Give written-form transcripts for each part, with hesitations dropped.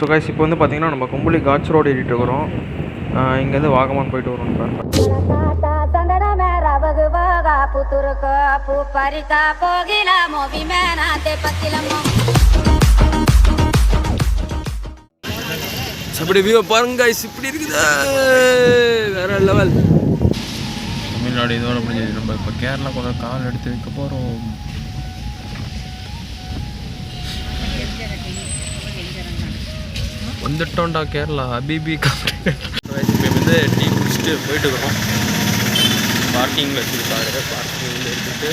So guys இப்போ வந்து பார்த்தீங்கன்னா நம்ம கும்பலி காட்ஸ் ரோடு ஏறிட்டு இருக்கிறோம். இங்கேருந்து வாகமான் போயிட்டு வரோம். அப்படி வியூ பாருங்க கைஸ், இப்படி இருக்குதா வேற லெவல். தமிழ்நாடு இதோட முடிஞ்சது. நம்ம இப்போ கேரளா கொஞ்சம் கால் எடுத்து வைக்க போகிறோம். வந்துட்டோம்டா கேரளா அபிபி. இப்போ வந்து டீ குடிச்சிட்டு போயிட்டு இருக்கோம். பார்க்கிங்கில் வச்சுருக்காரு. பார்க்கிங்கில் எடுத்துகிட்டு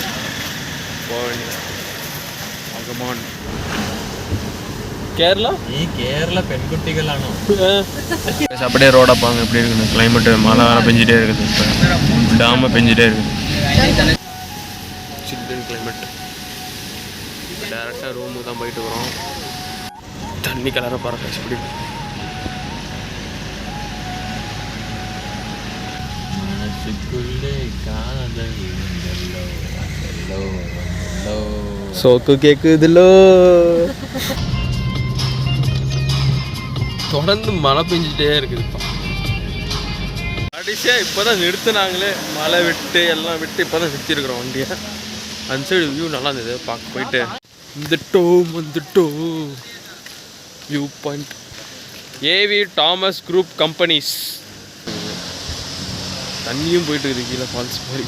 போக வேண்டியது. வாகமான் கேரளா. கேரளா பெண்குட்டிகளானோ அப்படியே ரோட பாங்க எப்படி இருக்குது. கிளைமேட்டு மழை வேறு பெஞ்சிட்டே இருக்குது. இப்போ டாம பெஞ்சிட்டே இருக்குது. சில்லுன்னு கிளைமேட். டேரெக்டாக ரூமுக்கு தான் போயிட்டு வரோம். தண்ணி கலரை பாருங்க எப்படி. மனசுக்குள்ளே காதல் சோக்கு கேக்குதுலோ. தொடர்ந்து மழை பெஞ்சிட்டே இருக்குதுப்பா. கடைசியாக இப்போ தான் நிறுத்தினாங்களே. மழை விட்டு எல்லாம் விட்டு இப்போ தான் நிறுத்திருக்கிறோம் வண்டியை. அந்த சைடு வியூ நல்லா இருந்தது பார்க்க. போயிட்டு வந்துட்டோம் view point. AV Thomas group companies. தண்ணியும் போயிட்டு இருக்குது கீழே ஃபால்ஸ் மாதிரி.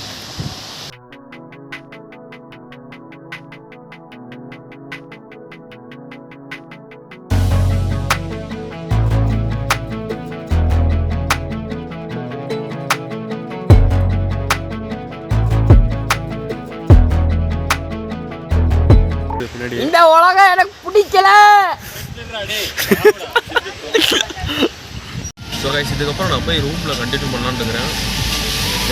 இந்த உலகம் எனக்கு பிடிக்கல. ஸோ கைஸ் இதுக்கப்புறம் நான் போய் ரூமில் கண்டினியூ பண்ணலான்னு இருக்கிறேன்.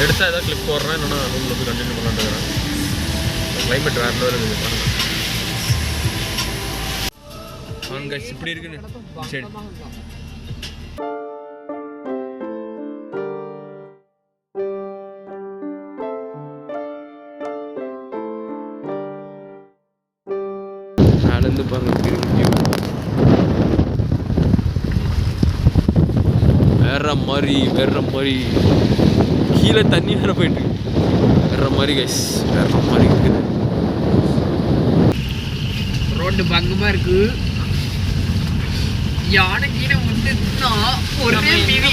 எடுத்தால் ஏதாவது கிளிப் போடுறேன், இல்லைன்னா ரூமில் போய் கண்டினியூ பண்ணலான்னு இருக்கிறேன். கிளைமேட் வேறு லெவல் இருக்குது பாருங்க. கைஸ் இப்படி இருக்குன்னு சரி. மேலேருந்து பாருங்க எப்படி இருக்கு வியூ. வேற மாதிரி கீழே தண்ணி வேற போயிட்டு வேற மாதிரி கைஸ். வேற மாதிரி இருக்குது. ரோட்டு பங்கமா இருக்கு. யானை கீழே விட்டுனா ஒரே மிதி.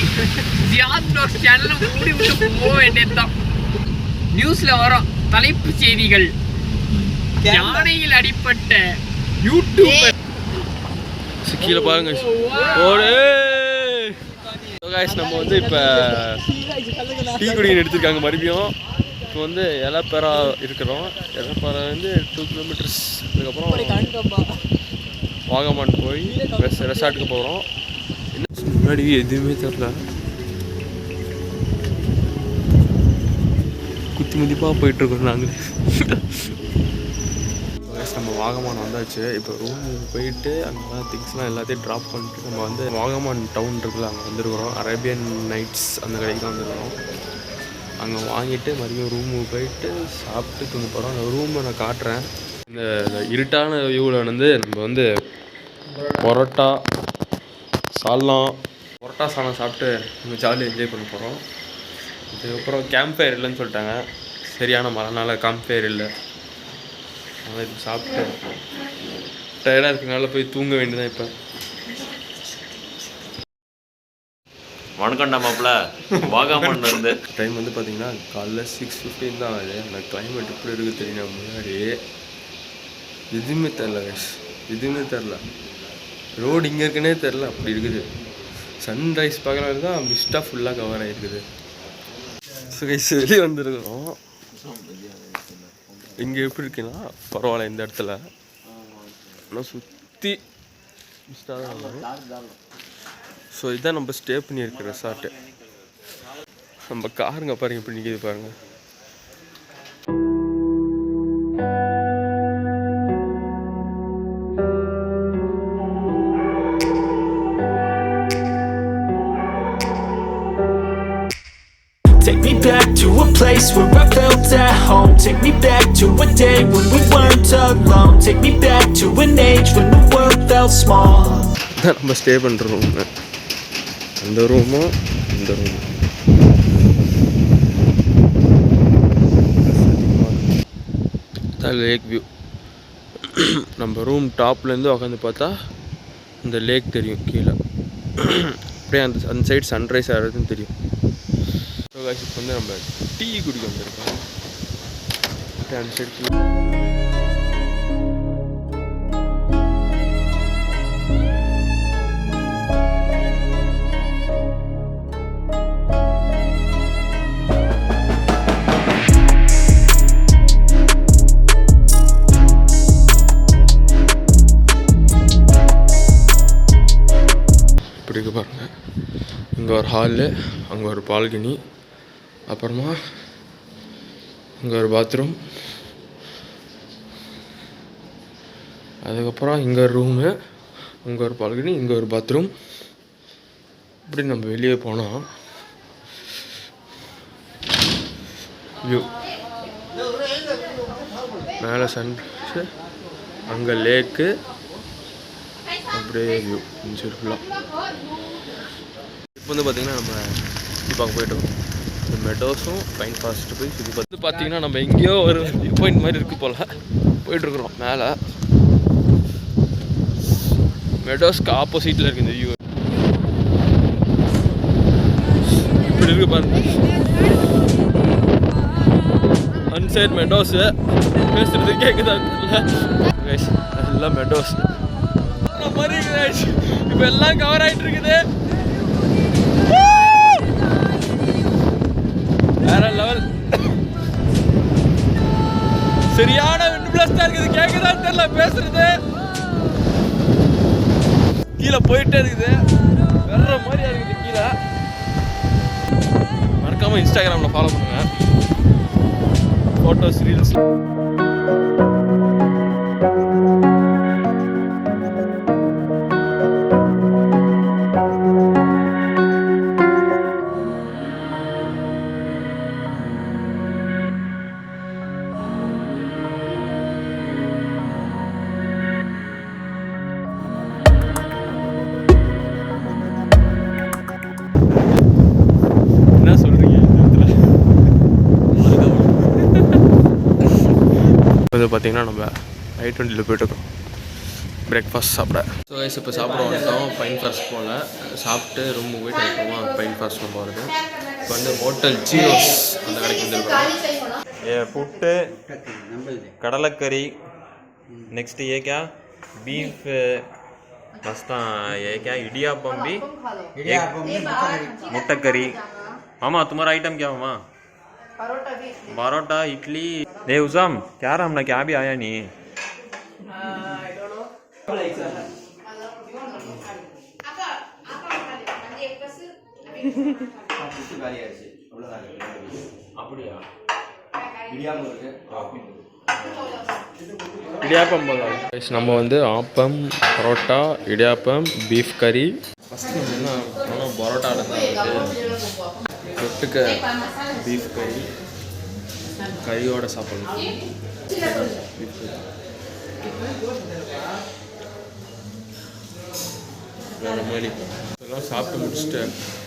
சேனல மூடி விட்டு போக வேண்டியதுதான். நியூஸ்ல வரும் தலைப்பு செய்திகள். யானையில் அடிப்பட்ட யூடியூபர். கீழே பாருங்க. நம்ம வந்து இப்போ டீ குடிக்க எடுத்துருக்காங்க மறுபடியும். இப்போ வந்து எலப்பேரா இருக்கிறோம். எலப்பேரா வந்து 2 கிலோமீட்டர்ஸ். அதுக்கப்புறம் வாகமான் போய் ரெசார்ட்டுக்கு போகிறோம். முன்னாடி எதுவுமே தெரில. குத்தி மதிப்பாக போயிட்டுருக்கோம் நாங்கள். நம்ம வாகமான் வந்தாச்சு. இப்போ ரூமுக்கு போயிட்டு அங்கெல்லாம் திங்ஸ்லாம் எல்லாத்தையும் ட்ராப் பண்ணிட்டு நம்ம வந்து வாகமான் டவுன் இருக்குல்ல அங்கே வந்துருக்குறோம். அரேபியன் நைட்ஸ் அந்த கடைக்கு தான் வந்துருக்கிறோம். அங்கே வாங்கிட்டு மறுபடியும் ரூமுக்கு போயிட்டு சாப்பிட்டு தூங்க போகிறோம். அந்த ரூமை நான் காட்டுறேன். இந்த இருட்டான வியூவில் வந்து நம்ம வந்து பரோட்டா சால்னா சாப்பிட்டு நம்ம ஜாலியாக என்ஜாய் பண்ண போகிறோம். அதுக்கப்புறம் கேம்ப் ஃபயர் இல்லைன்னு சொல்லிட்டாங்க. சரியான மழைனால கேம்ப் ஃபயர் இல்லை. அதை இப்போ சாப்பிட்டு டயர்டாக இருக்கனால போய் தூங்க வேண்டியதான். இப்போ வணக்கம்டா மாப்பிள்ள. வாகமான் இருந்து டைம் வந்து பார்த்தீங்கன்னா காலைல 6:15 தான் ஆகுது. அந்த கிளைமேட் எப்படி இருக்குது தெரியும். முன்னாடி எதுவுமே தெரில. ரோடு இங்கே இருக்குன்னே தெரில. அப்படி இருக்குது. சன்ரைஸ் பார்க்குறது தான் மிஸ்டாக ஃபுல்லாக கவர் ஆகிருக்குது. ஸோ கைஸ் வெளியே வந்துருக்கிறோம். இங்கே எப்படி இருக்குன்னா பரவாயில்ல. இந்த இடத்துல ஆனால் சுற்றி மிஸ்டாக தான் இருக்கும். ஸோ இதுதான் நம்ம ஸ்டே பண்ணியிருக்க ரெசார்ட்டு. நம்ம காருங்க பாருங்க எப்படி நிற்கிது பாருங்க. Take me back to a place where I felt at home. Take me back to a day when we weren't alone. Take me back to an age when the world felt small. இதுதான் நம்ம stay பண்ணுற room. அந்த ரூமும் இந்த ரூமும் lake view. நம்ம room டாப்லேருந்து உட்காந்து பார்த்தா இந்த லேக் தெரியும் கீழே. அப்படியே அந்த சைடு சன்ரைஸ் ஆகிறதுன்னு தெரியும். ஸோ காய்ஸ் இப்போ வந்து நம்ம டீ குடிக்க வந்திருக்கோம். அந்த சைடு பாருங்க. இங்கே ஒரு ஹாலு, அங்கே ஒரு பால்கனி, அப்புறமா இங்கே ஒரு பாத்ரூம், அதுக்கப்புறம் இங்கே ஒரு ரூமு, அங்கே ஒரு பால்கனி, இங்கே ஒரு பாத்ரூம். இப்படி நம்ம வெளியே போனோம் வியூ. மேலே சன்ரைஸு, அங்கே லேக்கு, அப்படியே வியூ சரி ஃபுல்லாக. இப்போ வந்து பார்த்திங்கன்னா நம்ம சுற்றி பார்க்க போய்ட்டுருக்கோம். இந்த மெடோஸும் பைன் ஃபாரஸ்ட்டு போய் சுற்றி பார்த்து பார்த்திங்கன்னா நம்ம எங்கேயோ ஒரு வியூ பாயிண்ட் மாதிரி இருக்குது போல் போயிட்டுருக்குறோம். மேலே மெடோஸ்க்கு ஆப்போசிட்டில் இருக்குது இந்த வியூ. இப்படி இருக்குது பாருங்க. அன்சைட் மெடோஸு பேசுகிறது கேட்குதா தெரியல. எல்லாம் மெடோஸ் மாதிரி இப்போ எல்லாம் கவர் ஆகிட்டு இருக்குது. வேற லெவல். சரியான விண்ட் பிளாஸ்டா இருக்குது. கேக்குதான்னு தெரியல பேசுறது. கீழே போயிட்டே இருக்குது. வேற மாதிரியா இருக்குது கீழே. மறக்காம இன்ஸ்டாகிராம்ல ஃபாலோ பண்ணுங்க. Photos reels. வந்து பார்த்திங்கன்னா நம்ம I-20 போய்ட்டுருக்கோம் பிரேக்ஃபாஸ்ட் சாப்பிட. ஸோ கைஸ் இப்போ சாப்பிட வந்துட்டோம். பைன் ஃபாரஸ்ட் போல் சாப்பிட்டு ரூமுக்கு போய்ட்டு அதுக்கப்புறமா பைன் ஃபாரஸ்ட் போகிறது. இப்போ வந்து ஹோட்டல் ஜீரோஸ் அந்த கடைக்கு வந்துருக்கோம். புட்டு, கடலைக்கறி, நெக்ஸ்ட்டு ஏக்கா பீஃப், மஸ்தான் ஏக்கா इडियापम भी, मुट्टा करी. मामा तुम्हारा आइटम क्या मामा? परोटा, इडली. ए उसाम क्या रहा हमने क्या भी आया नहीं. இடியாப்பம் போகலாம். நம்ம வந்து ஆப்பம், பரோட்டா, இடியாப்பம், பீஃப் கறி. ஃபஸ்ட்டு நம்ம என்ன பரோட்டாவில் தான் தொட்டுக்க பீஃப் கறி கறியோடு சாப்பிடணும். வேறு மாதிரி இதெல்லாம் சாப்பிட்டு முடிச்சுட்டு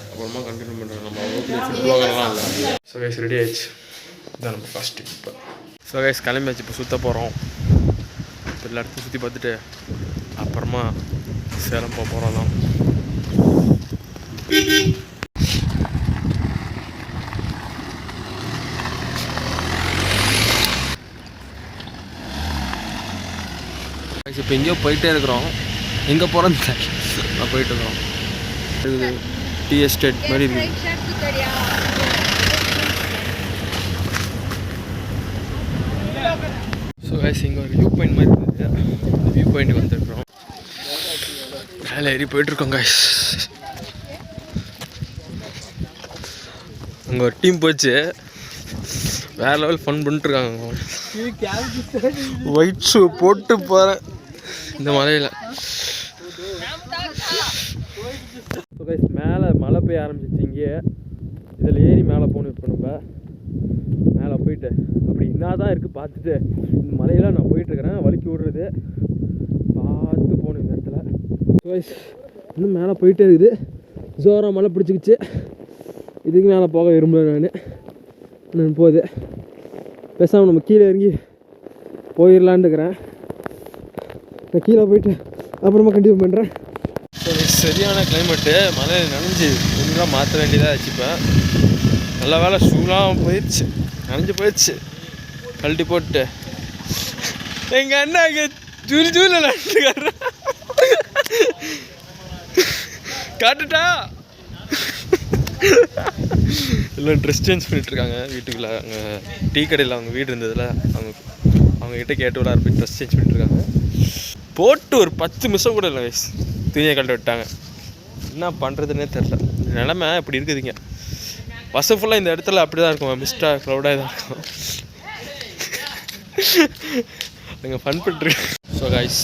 அப்புறமா கண்டினியூ பண்ணுறோம். நம்ம அவ்வளோ ஃபுட் ப்ளாகர்லாம் இல்லை. ஸோ கைஸ் ரெடி ஆயிடுச்சு. இதுதான் நம்ம ஃபஸ்ட்டு. இப்போ ஸோ கைஸ் கிளம்பியாச்சு. இப்போ சுற்ற போகிறோம். இப்போ எல்லா இடத்தையும் சுற்றி பார்த்துட்டு அப்புறமா சேலம் போக போகிறோம். இப்போ எங்கேயோ போயிட்டே இருக்கிறோம். எங்கே போகிறோன்னு தெரியல. போயிட்டுருக்குறோம். இருக்குது டீ எஸ்டேட் மாதிரி இருக்குது. ஸோ கைஸ் இங்கே ஒரு வியூ பாயிண்ட் மாதிரி இருக்குது. அந்த வியூ பாயிண்ட்டுக்கு வந்துருக்குறோம். மேலே ஏறி போயிட்டுருக்கோம் கைஸ். அங்கே ஒரு டீம் போச்சு. வேறு லெவல் ஃபன் பண்ணிட்டுருக்காங்க. ஒயிட் ஷூ போட்டு போகிறேன் இந்த மலையில். மேலே மழை பெய்ய ஆரம்பிச்சிச்சு. இங்கே இதில் ஏறி மேலே போகணும். இப்போ நம்ம மேலே போயிட்டு அப்படி என்ன தான் இருக்குது பார்த்துட்டு இந்த மலையெல்லாம் நான் போயிட்டுருக்கிறேன். வலிக்கி விடுறது பார்த்து போகணும் இந்த இடத்துல. இன்னும் மேலே போயிட்டே இருக்குது. ஜோராக மழை பிடிச்சிக்கிச்சு. இதுக்கு மேலே போக விரும்புகிறேன் நான் போகுது. பேசாமல் நம்ம கீழே இறங்கி போயிடலான்னு இருக்கிறேன். நான் கீழே போயிட்டு அப்புறமா கண்டினியூ பண்ணுறேன். சரியான கிளைமேட்டு, மழை நனைஞ்சு கொஞ்சம் மாற்ற வேண்டியதாக ஆச்சு. இப்போ நல்ல வேலை ஷூலாம் போயிடுச்சு, நனைஞ்சு போயிடுச்சு. கழட்டி போட்டு எங்கள் அண்ணா இங்கே ஜூலி ஜூலில் நட்டுக்கார காட்டுட்டா எல்லாம் ட்ரெஸ் சேஞ்ச் பண்ணிட்டுருக்காங்க வீட்டுக்குள்ளே. அங்கே டீ கடையில் அவங்க வீடு இருந்ததில் அவங்ககிட்ட கேட்டு விட போய் ட்ரெஸ் சேஞ்ச் பண்ணிட்டுருக்காங்க. போட்டு ஒரு 10 நிமிஷம் கூட இல்லை வயசு துணியை கழட்ட விட்டாங்க. என்ன பண்ணுறதுன்னே தெரில. நிலமை இப்படி இருக்குதுங்க. பஸ்ஸு ஃபுல்லாக இந்த இடத்துல அப்படி தான் இருக்கும், மிஸ்டாக க்ரௌடாக தான் இருக்கும். நாங்கள் ஃபன் பண்ணிட்டுருக்கோம். ஸோ காய்ஸ்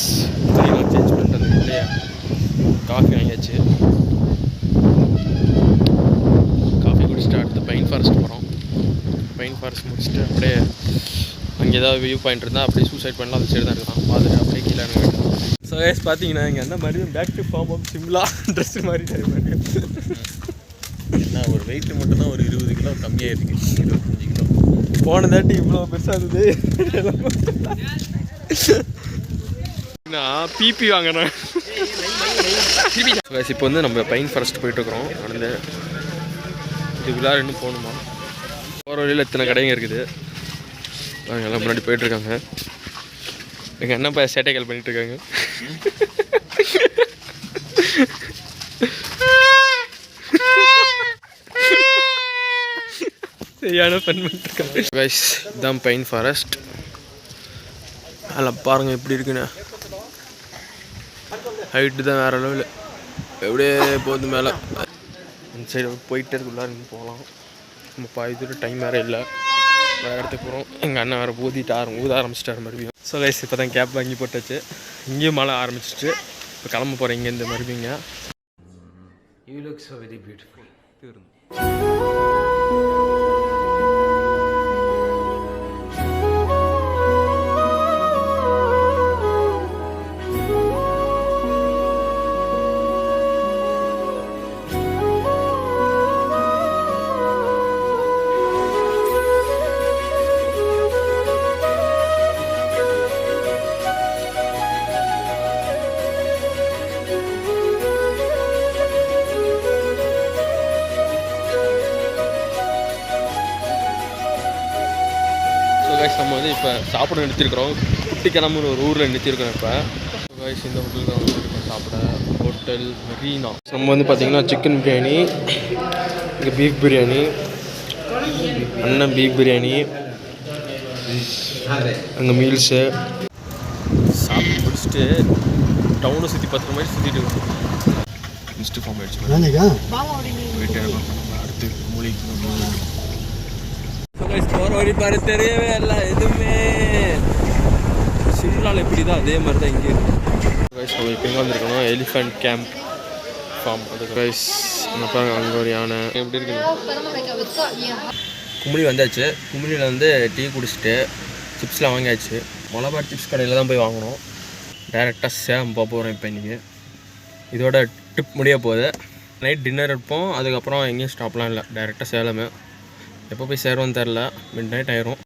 துணியெல்லாம் சேஞ்ச் பண்ணிட்டு அந்த வீட்லேயே காஃபி வாங்கியாச்சு. காஃபி குடிச்சிட்டு அடுத்து பைன் ஃபாரஸ்ட் போகிறோம். பைன் ஃபாரஸ்ட் முடிச்சுட்டு அப்படியே அங்கே ஏதாவது வியூ பாயிண்ட் இருந்தால் அப்படியே சூசைட் பண்ணலாம். அந்த சைடு தான் இருக்கலாம், பார்த்துட்டு அப்படியே கீழே இறங்க. ஸோ கைஸ் பார்த்தீங்கன்னா இங்கே என்ன மறுபடியும் back to form of Shimla dress மாதிரி ட்ரை பண்ணி என்ன ஒரு வெயிட்டு மட்டும்தான் ஒரு 20 கிலோ கம்மியாக இருக்குது, 25 கிலோ. போன தாட்டி இவ்வளோ பெருசாக இருந்தது. நான் பிபி வாங்கினேன். இப்போ வந்து நம்ம பைன் ஃபாரஸ்ட் போயிட்டுருக்குறோம். நடந்து இதுக்குள்ளார இன்னும் போகணுமா? போகிற வழியில் இத்தனை கடைங்க இருக்குது. அவங்க எல்லாம் முன்னாடி போயிட்டுருக்காங்க. எங்கள் அண்ணன் பையன் சேட்டைகள் பண்ணிகிட்ருக்காங்க. சரியான ஃபன் பண்ணிட்டுருக்காங்க. கைஸ் இதுதான் பைன் ஃபாரஸ்ட். அதில் பாருங்கள் எப்படி இருக்குன்னு. ஹைட்டு தான் வேறு லெவலு. எப்படியே போகுது மேலே. அந்த சைடு போயிட்டே இருக்குள்ளார இன்னும் போகலாம். நம்ம பாதி டைம் வேறு இல்லை, வேறு இடத்துக்கு போகிறோம். எங்கள் அண்ணன் வேறு ஊத ஆரம்பிச்சிட்டாரு மறுபடியும். ஸோ கைஸ் இப்போ தான் கேப் வாங்கி போட்டாச்சு. இங்கேயும் மழை ஆரம்பிச்சிட்டு இப்போ கிளம்ப போகிறேன் இங்கேருந்து மறுபடியுங்க. You look so very beautiful. நம்ம வந்து இப்போ சாப்பிட நிறுத்திருக்கிறோம். குட்டிக்கிழமுன்னு ஒரு ஊரில் நிறுத்திருக்கோம். இப்போ கைஸ் இந்த ஹோட்டல் தான் வந்துருக்கோம் சாப்பிட. ஹோட்டல் மெரினா. நம்ம வந்து பார்த்திங்கன்னா சிக்கன் பிரியாணி, இங்கே பீஃப் பிரியாணி, அண்ணன் பீஃப் பிரியாணி, அங்கே மீல்ஸு சாப்பிட்டு முடிச்சுட்டு டவுனை சுற்றி 10 மைல் சுற்றிட்டு இருக்கோம். மிஸ்டு ஃபார்ம் ஆகிடுச்சு போயிட்டே இருக்கோம். அடுத்து மூலிக்கு போகிற வழி பாரு தெரியவே இல்லை எதுவுமே. சிம்லாவில் எப்படி தான் அதே மாதிரி தான் இங்கே இருக்குது. நம்ம இப்போ எங்கே வந்துருக்கணும்? Elephant camp farm. அது கைஸ் என்ன பாருங்க, அங்கே ஒரு யானை எப்படி இருக்குது. கும்மிடி வந்தாச்சு. கும்மிடியில் வந்து டீ குடிச்சிட்டு சிப்ஸ்லாம் வாங்கியாச்சு. மொளபாட் சிப்ஸ் கடையில் தான் போய் வாங்கணும். டைரெக்டாக சேலம் போக போகிறோம். இப்போ இன்றைக்கி இதோட ட்ரிப் முடிய போகுது. நைட் டின்னர் இருப்போம். அதுக்கப்புறம் எங்கேயும் ஸ்டாப்லாம் இல்லை, டைரெக்டாக சேலமே. எப்போ போய் சேருவோன்னு தெரில, மிட் நைட் ஆயிரும்.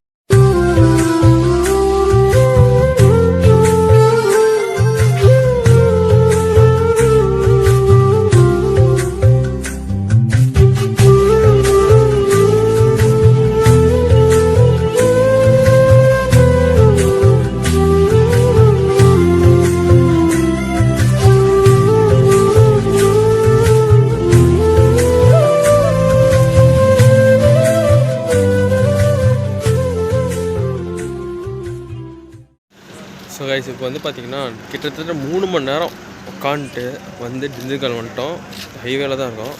ஸோ கைஸ் இப்போ வந்து பார்த்திங்கன்னா கிட்டத்தட்ட 3 மணி நேரம் உட்காந்துட்டு வந்து திண்டுக்கல் வந்துட்டோம். ஹைவேல தான் இருக்கோம்.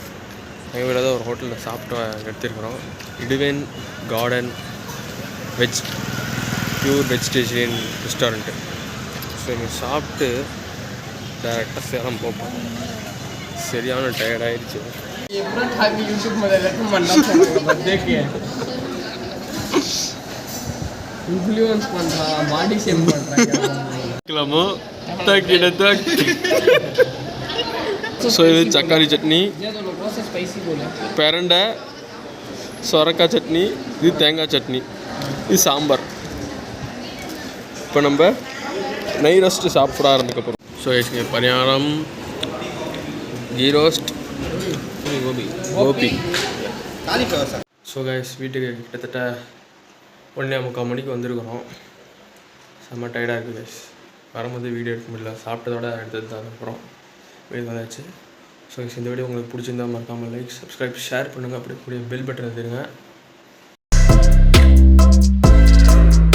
ஹைவேல தான் ஒரு ஹோட்டலில் சாப்பிட்டு எடுத்துருக்குறோம். இடுவேன் garden pure vegetarian restaurant. So இங்கே சாப்பிட்டு டேரெக்டாக சேலம் போப்போம். சரியான டயர்டாயிடுச்சு. இன்ஃப்ளூயன்ஸ் பண்ணுறா, பாடி ஷேம் பண்ணுறாங்க. கிளம்போ தக்கிட தக்கி ஸோ இது தக்காளி சட்னி, स्पाइसी बोला பிரண்டை, சொரக்காய் சட்னி, இது தேங்காய் சட்னி, இது சாம்பார். இப்போ நம்ம நெய் ரோஸ்ட்டு சாப்பிட ஆரம்பிக்க போகிறோம். ஸோ இங்கே பணியாரம், கீ ரோஸ்ட், கோபி. ஸோ கைஸ் வீட்டுக்கு கிட்டத்தட்ட 1:45 மணிக்கு வந்திருக்கிறோம். செம்ம டயர்டாக இருக்குது கைஸ். வரும்போது வீடியோ எடுக்க முடியல, சாப்பிட்டதோட எடுத்தது தான் அப்புறம் வீடு வந்தாச்சு. ஸோ இந்த வீடியோ உங்களுக்கு பிடிச்சிருந்தா மறக்காமல் லைக், சப்ஸ்கிரைப், ஷேர் பண்ணுங்கள். அப்படி பெல் பட்டன் எடுத்துருங்க.